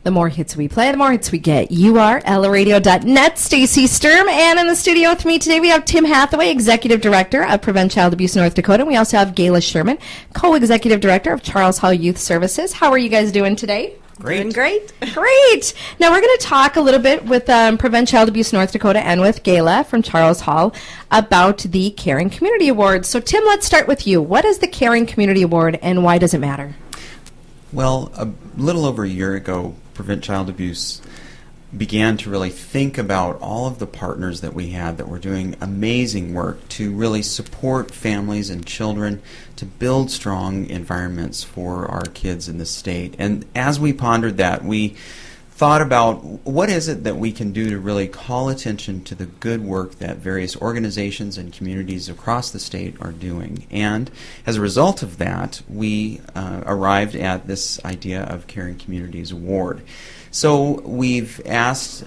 The more hits we play, the more hits we get. You are ellaradio.net, Stacy Sturm, and in the studio with me today we have Tim Hathaway, Executive Director of Prevent Child Abuse North Dakota, and we also have Gayla Sherman, Co-Executive Director of Charles Hall Youth Services. How are you guys doing today? Great. Doing great. Great. Now we're going to talk a little bit with Prevent Child Abuse North Dakota and with Gayla from Charles Hall about the Caring Community Award. So Tim, let's start with you. What is the Caring Community Award and why does it matter? Well, a little over a year ago, Prevent Child Abuse began to really think about all of the partners that we had that were doing amazing work to really support families and children to build strong environments for our kids in the state. And as we pondered that, we thought about what is it that we can do to really call attention to the good work that various organizations and communities across the state are doing. And as a result of that, we arrived at this idea of Caring Communities Award. So we've asked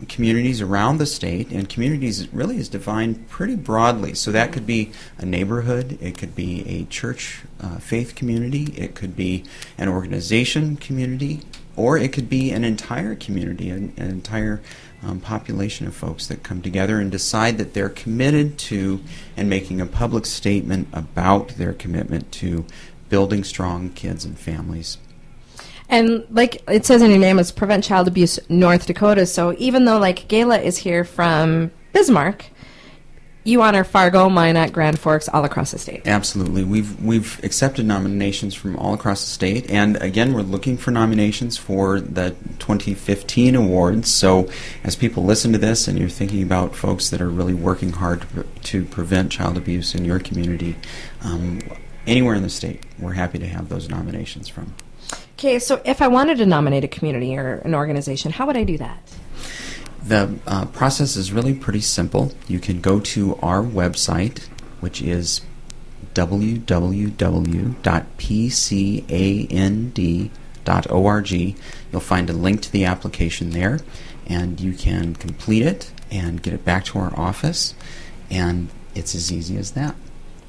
communities around the state, and communities really is defined pretty broadly. So that could be a neighborhood, it could be a church faith community, it could be an organization community, or it could be an entire community, an entire population of folks that come together and decide that they're committed to and making a public statement about their commitment to building strong kids and families. And like it says in your name, it's Prevent Child Abuse North Dakota. So even though like Gayla is here from Bismarck, you honor Fargo, Minot, Grand Forks, all across the state. Absolutely. We've accepted nominations from all across the state, and again, we're looking for nominations for the 2015 awards. So as people listen to this and you're thinking about folks that are really working hard to prevent child abuse in your community, anywhere in the state, we're happy to have those nominations from. Okay, so if I wanted to nominate a community or an organization, how would I do that? The process is really pretty simple. You can go to our website, which is www.pcand.org. You'll find a link to the application there, and you can complete it and get it back to our office, and it's as easy as that.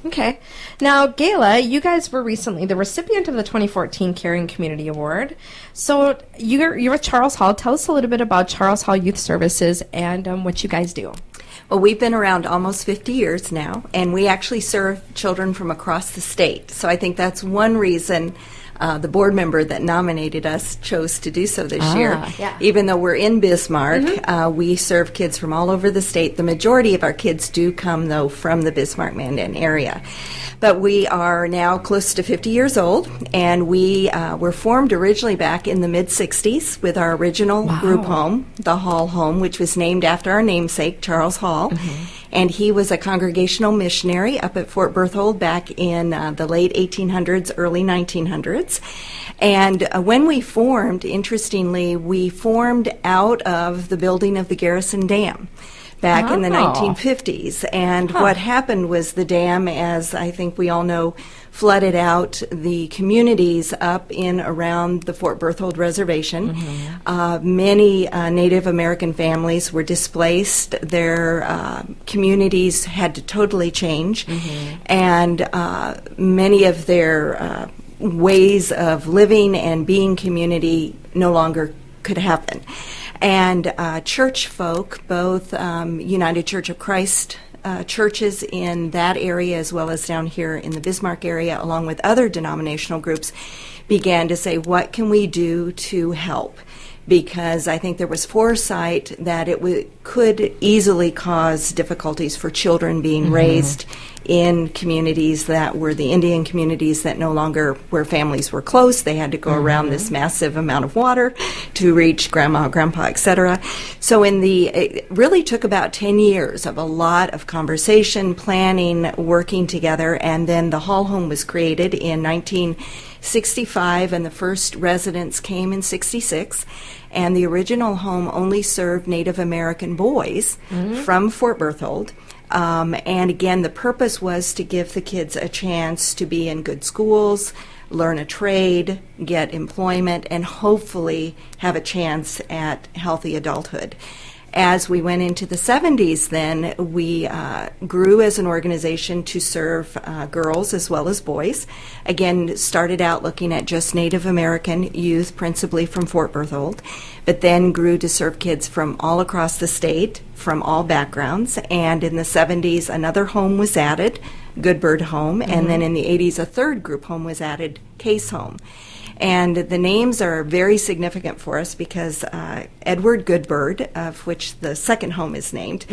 Okay. Now, Gayla, you guys were recently the recipient of the 2014 Caring Community Award. So you're with Charles Hall. Tell us a little bit about Charles Hall Youth Services and what you guys do. Well, we've been around almost 50 years now, and we actually serve children from across the state. So I think that's one reason the board member that nominated us chose to do so this year. Yeah. Even though we're in Bismarck, we serve kids from all over the state. The majority of our kids do come, though, from the Bismarck-Mandan area. But we are now close to 50 years old, and we were formed originally back in the mid-'60s with our original group home, the Hall Home, which was named after our namesake, Charles Hall. And he was a congregational missionary up at Fort Berthold back in the late 1800s, early 1900s. And when we formed, interestingly, we formed out of the building of the Garrison Dam back in the 1950s. And what happened was the dam, as I think we all know, flooded out the communities up in around the Fort Berthold Reservation. Many Native American families were displaced. Their communities had to totally change. And many of their ways of living and being community no longer could happen. And church folk, both United Church of Christ churches in that area as well as down here in the Bismarck area, along with other denominational groups, began to say, what can we do to help? Because I think there was foresight that it could easily cause difficulties for children being raised in communities that were the Indian communities that no longer, where families were close. They had to go around this massive amount of water to reach grandma, grandpa, etc. So it really took about 10 years of a lot of conversation, planning, working together, and then the Hall Home was created in 1965, and the first residents came in 66. And the original home only served Native American boys from Fort Berthold. And again, the purpose was to give the kids a chance to be in good schools, learn a trade, get employment, and hopefully have a chance at healthy adulthood. As we went into the 70s, then we grew as an organization to serve girls as well as boys. Again, started out looking at just Native American youth, principally from Fort Berthold, but then grew to serve kids from all across the state, from all backgrounds. And in the 70s, another home was added, Good Bird Home, and then in the 80s, a third group home was added, Case Home. And the names are very significant for us because Edward Goodbird, of which the second home is named,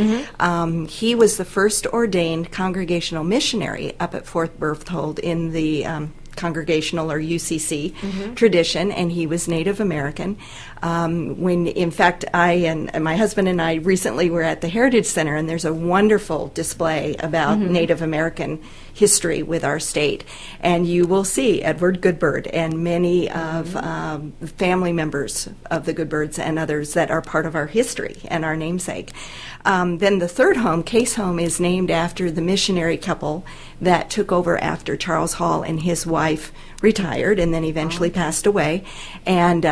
he was the first ordained congregational missionary up at Fort Berthold in the congregational or UCC tradition, and he was Native American. When, in fact, I and my husband and I recently were at the Heritage Center, and there's a wonderful display about Native American history with our state, and you will see Edward Goodbird and many of family members of the Goodbirds and others that are part of our history and our namesake. Then the third home, Case Home, is named after the missionary couple that took over after Charles Hall and his wife retired and then eventually passed away. And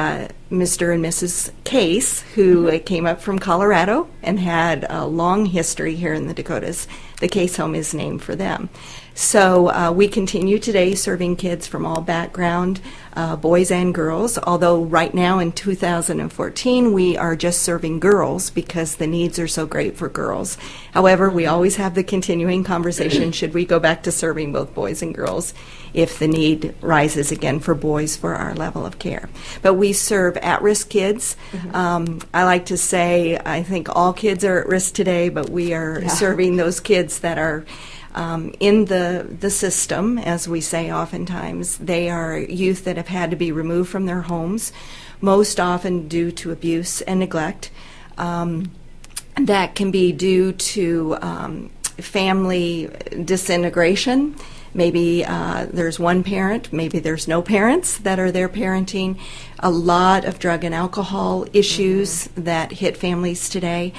Mr. and Mrs. Case, who came up from Colorado and had a long history here in the Dakotas, the Case Home is named for them. So we continue today serving kids from all background, boys and girls, although right now in 2014 we are just serving girls because the needs are so great for girls. However, we always have the continuing conversation, should we go back to serving both boys and girls if the need rises again for boys for our level of care. But we serve at-risk kids. I like to say I think all kids are at risk today, but we are serving those kids that are in the system, as we say oftentimes. They are youth that have had to be removed from their homes, most often due to abuse and neglect. That can be due to family disintegration. Maybe there's one parent, maybe there's no parents that are there parenting. A lot of drug and alcohol issues that hit families today.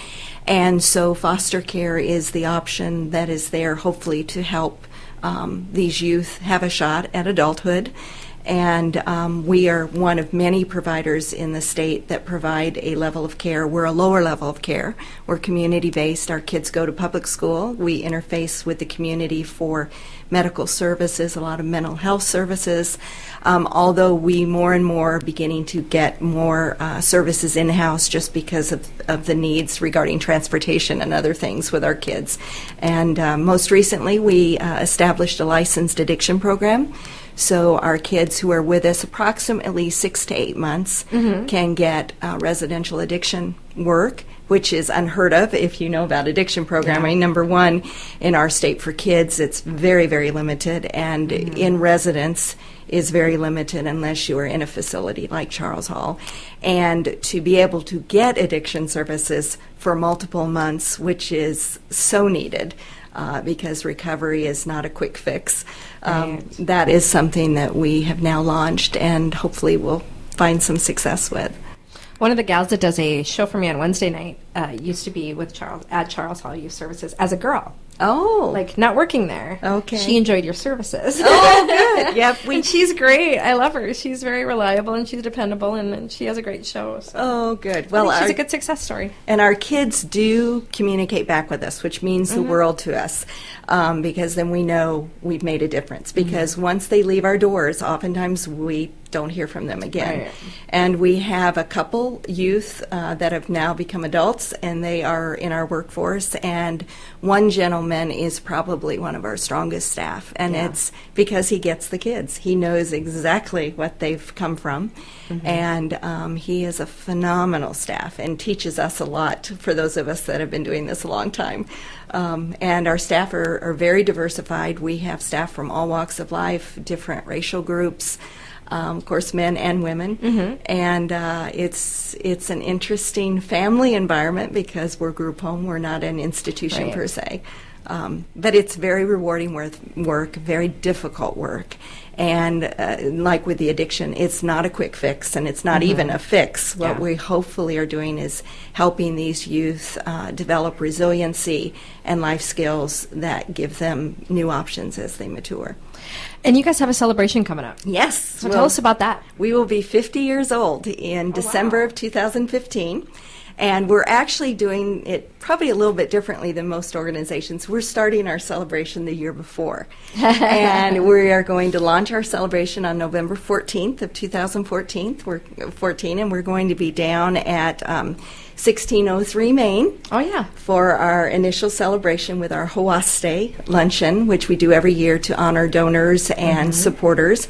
And so foster care is the option that is there, hopefully, to help these youth have a shot at adulthood. And we are one of many providers in the state that provide a level of care. We're a lower level of care. We're community-based. Our kids go to public school. We interface with the community for medical services, a lot of mental health services, although we more and more are beginning to get more services in-house just because of the needs regarding transportation and other things with our kids. And most recently, we established a licensed addiction program. So our kids who are with us approximately 6 to 8 months can get residential addiction work, which is unheard of if you know about addiction programming. Number one, in our state for kids, it's very, very limited, and in residence is very limited unless you are in a facility like Charles Hall. And to be able to get addiction services for multiple months, which is so needed, because recovery is not a quick fix. That is something that we have now launched and hopefully will find some success with. One of the gals that does a show for me on Wednesday night used to be with Charles Hall Youth Services as a girl. Oh. Like, not working there. Okay. She enjoyed your services. Oh, good. Yep. And she's great. I love her. She's very reliable, and she's dependable, and she has a great show. So. Oh, good. Well, she's a good success story. And our kids do communicate back with us, which means the world to us, because then we know we've made a difference. Because once they leave our doors, oftentimes we don't hear from them again. Right. And we have a couple youth that have now become adults, and they are in our workforce. And one gentleman is probably one of our strongest staff, and it's because he gets the kids. He knows exactly what they've come from, and he is a phenomenal staff and teaches us a lot for those of us that have been doing this a long time. And our staff are very diversified. We have staff from all walks of life, different racial groups, of course, men and women, and it's an interesting family environment because we're group home. We're not an institution per se, but it's very rewarding work, very difficult work, and like with the addiction, it's not a quick fix, and it's not even a fix. What we hopefully are doing is helping these youth develop resiliency and life skills that give them new options as they mature. And you guys have a celebration coming up. Yes. So tell us about that. We will be 50 years old in December of 2015. And we're actually doing it probably a little bit differently than most organizations. We're starting our celebration the year before. And we are going to launch our celebration on November 14th of 2014. And we're going to be down at 1603 Main. Oh, yeah. For our initial celebration with our Hawaste luncheon, which we do every year to honor donors and supporters.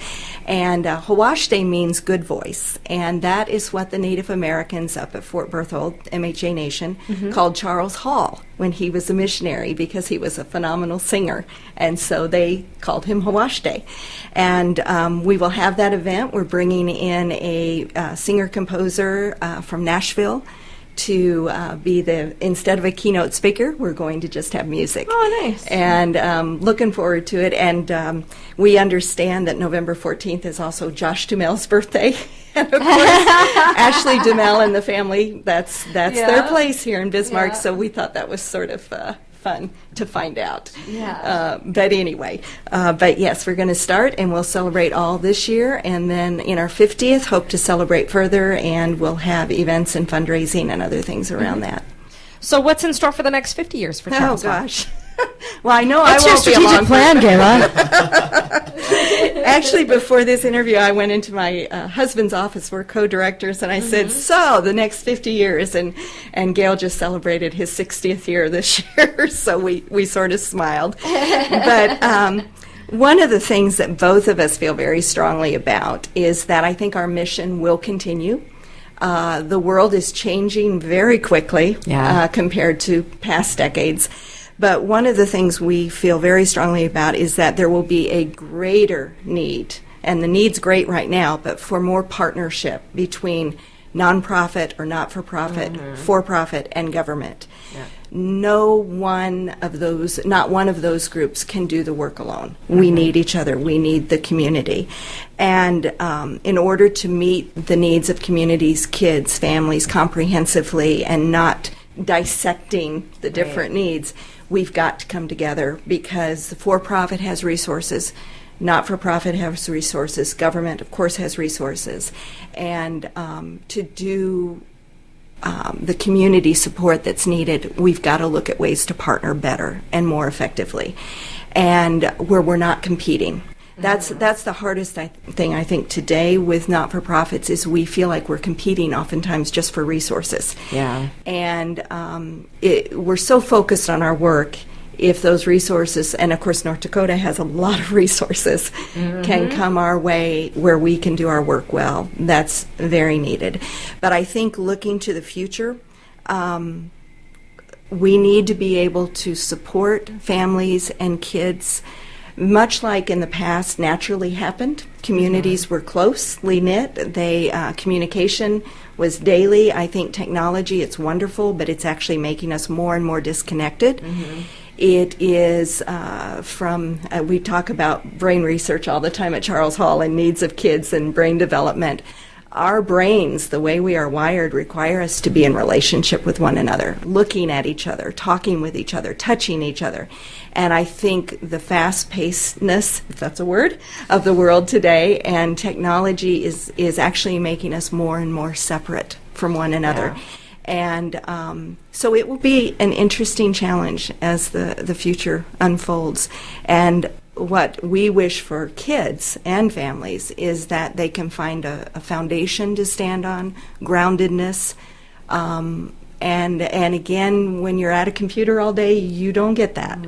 And Hawaste means good voice, and that is what the Native Americans up at Fort Berthold, MHA Nation, called Charles Hall when he was a missionary, because he was a phenomenal singer, and so they called him Hawaste. And we will have that event. We're bringing in a singer-composer from Nashville to be instead of a keynote speaker, we're going to just have music. Oh, nice. And looking forward to it. And we understand that November 14th is also Josh Dumel's birthday. And of course, Ashley Dumel and the family, that's their place here in Bismarck. Yeah. So we thought that was sort of fun to find out. Yeah. But anyway, but yes, we're going to start, and we'll celebrate all this year, and then in our 50th, hope to celebrate further, and we'll have events and fundraising and other things around that. So what's in store for the next 50 years for Charles Hall? Gosh. Well, I know What's I your won't be strategic along plan, Gayla? Actually, before this interview, I went into my husband's office. We're co-directors, and I said, so, the next 50 years. And Gail just celebrated his 60th year this year, so we sort of smiled. But one of the things that both of us feel very strongly about is that I think our mission will continue. The world is changing very quickly compared to past decades. But one of the things we feel very strongly about is that there will be a greater need, and the need's great right now, but for more partnership between nonprofit or not-for-profit, for-profit, and government. Yeah. Not one of those groups can do the work alone. We need each other. We need the community. And in order to meet the needs of communities, kids, families comprehensively, and not dissecting the different needs, we've got to come together, because the for-profit has resources, not-for-profit has resources, government, of course, has resources. And to do the community support that's needed, we've got to look at ways to partner better and more effectively, and where we're not competing. That's the hardest thing, I think, today with not-for-profits, is we feel like we're competing oftentimes just for resources. Yeah. And we're so focused on our work, if those resources, and of course North Dakota has a lot of resources, can come our way where we can do our work well. That's very needed. But I think looking to the future, we need to be able to support families and kids much like in the past naturally happened. Communities were closely knit. Communication was daily. I think technology, it's wonderful, but it's actually making us more and more disconnected. It is we talk about brain research all the time at Charles Hall and needs of kids and brain development. Our brains, the way we are wired, require us to be in relationship with one another, looking at each other, talking with each other, touching each other. And I think the fast-pacedness, if that's a word, of the world today, and technology is actually making us more and more separate from one another. And so it will be an interesting challenge as the future unfolds. And what we wish for kids and families is that they can find a foundation to stand on, groundedness. And again, when you're at a computer all day, you don't get that.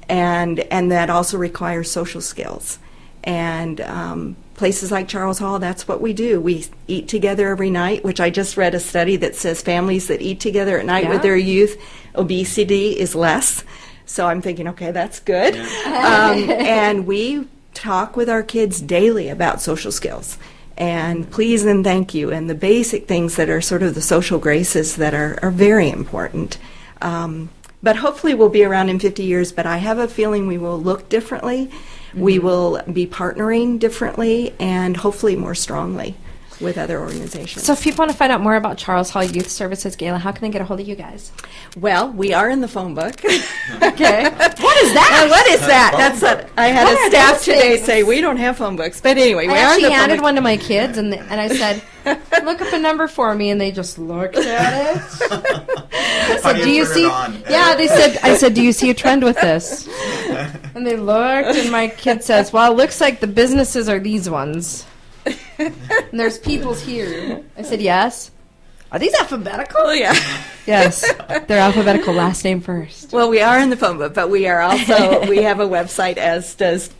And that also requires social skills. And places like Charles Hall, that's what we do. We eat together every night, which I just read a study that says families that eat together at night with their youth, obesity is less. So I'm thinking, okay, that's good. And we talk with our kids daily about social skills and please and thank you and the basic things that are sort of the social graces that are very important. But hopefully we'll be around in 50 years, but I have a feeling we will look differently. We will be partnering differently and hopefully more strongly. with other organizations. So if people want to find out more about Charles Hall Youth Services, Gayla, how can they get a hold of you guys? Well, we are in the phone book. Okay. What is that? What is that? That's what I had What a are staff those today things? say, we don't have phone books. But anyway, we I are in actually the phone handed book. one to my kids, and I said, look up a number for me, and they just looked at it. I said, do you see? Yeah, I said, do you see a trend with this? And they looked, and my kid says, well, it looks like the businesses are these ones. And there's people's here. I said, yes. Are these alphabetical? Oh, yeah. Yes. They're alphabetical, last name first. Well, we are in the phone book, but we are also, we have a website, as does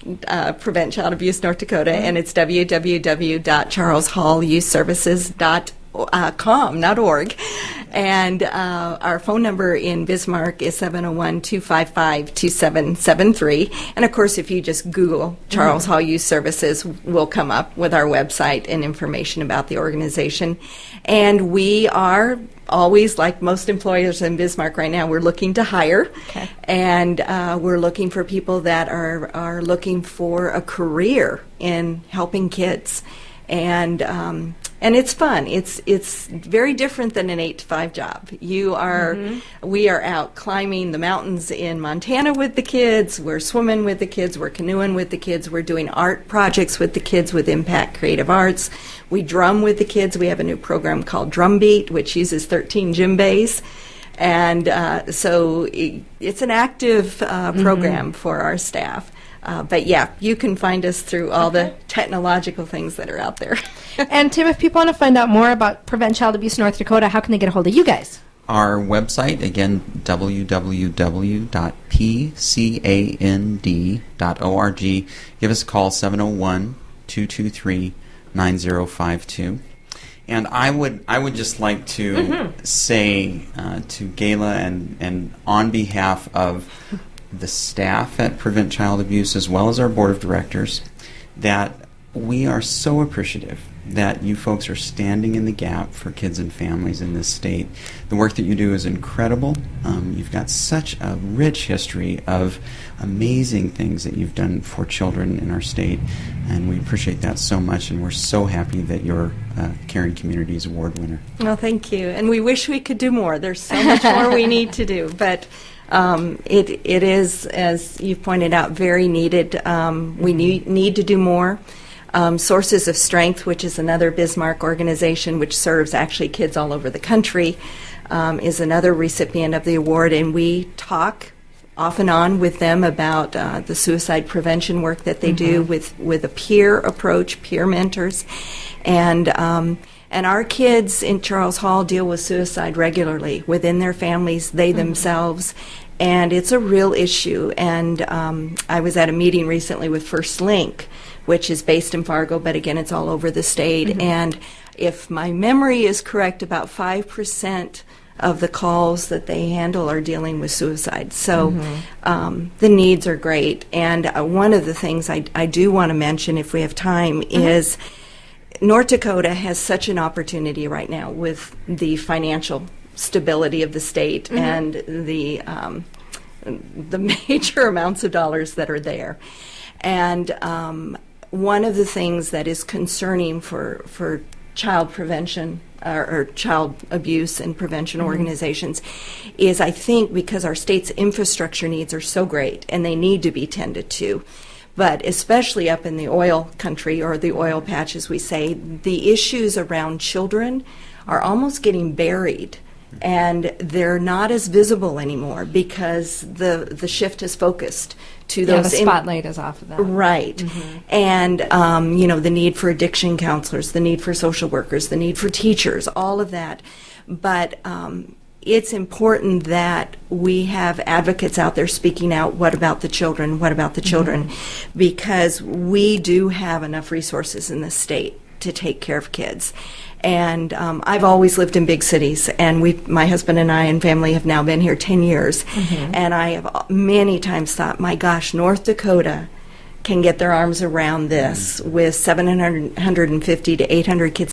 Prevent Child Abuse North Dakota, and it's www.charleshallyouthservices.com, and our phone number in Bismarck is 701-255-2773. And of course, if you just Google Charles Hall Youth Services, we'll come up with our website and information about the organization. And we are always, like most employers in Bismarck right now, we're looking to hire. Okay. And we're looking for people that are looking for a career in helping kids. And it's fun. It's very different than an 8-to-5 job. We are out climbing the mountains in Montana with the kids. We're swimming with the kids. We're canoeing with the kids. We're doing art projects with the kids with Impact Creative Arts. We drum with the kids. We have a new program called Drum Beat, which uses 13 djembes. And so it's an active program for our staff. But yeah, you can find us through all the technological things that are out there. And Tim, if people want to find out more about Prevent Child Abuse North Dakota, how can they get a hold of you guys? Our website, again, www.pcand.org. Give us a call, 701-223-9052. And I would just like to say to Gayla and on behalf of the staff at Prevent Child Abuse as well as our board of directors that we are so appreciative that you folks are standing in the gap for kids and families in this state. The work that you do is incredible. You've got such a rich history of amazing things that you've done for children in our state, and we appreciate that so much, and we're so happy that you're Caring Communities Award winner. Well, thank you. And we wish we could do more. There's so much more we need to do, but it is, as you've pointed out, very needed. We need to do more. Sources of Strength, which is another Bismarck organization which serves actually kids all over the country, is another recipient of the award, and we talk off and on with them about the suicide prevention work that they do with a peer approach, peer mentors, and our kids in Charles Hall deal with suicide regularly within their families, they themselves, and it's a real issue. And I was at a meeting recently with First Link, which is based in Fargo, but again, it's all over the state. And if my memory is correct, about 5% of the calls that they handle are dealing with suicide. So the needs are great. And one of the things I do want to mention, if we have time, is North Dakota has such an opportunity right now with the financial stability of the state and the major amounts of dollars that are there. And one of the things that is concerning for child prevention or child abuse and prevention organizations is, I think, because our state's infrastructure needs are so great and they need to be tended to, but especially up in the oil country or the oil patch, as we say, the issues around children are almost getting buried. And they're not as visible anymore because the shift is focused to those. The spotlight is off of that. Right. And, the need for addiction counselors, the need for social workers, the need for teachers, all of that. But it's important that we have advocates out there speaking out, what about the children, what about the children? Because we do have enough resources in the state to take care of kids. And I've always lived in big cities, and my husband and I and family have now been here 10 years. And I have many times thought, my gosh, North Dakota can get their arms around this with 750 to 800 kids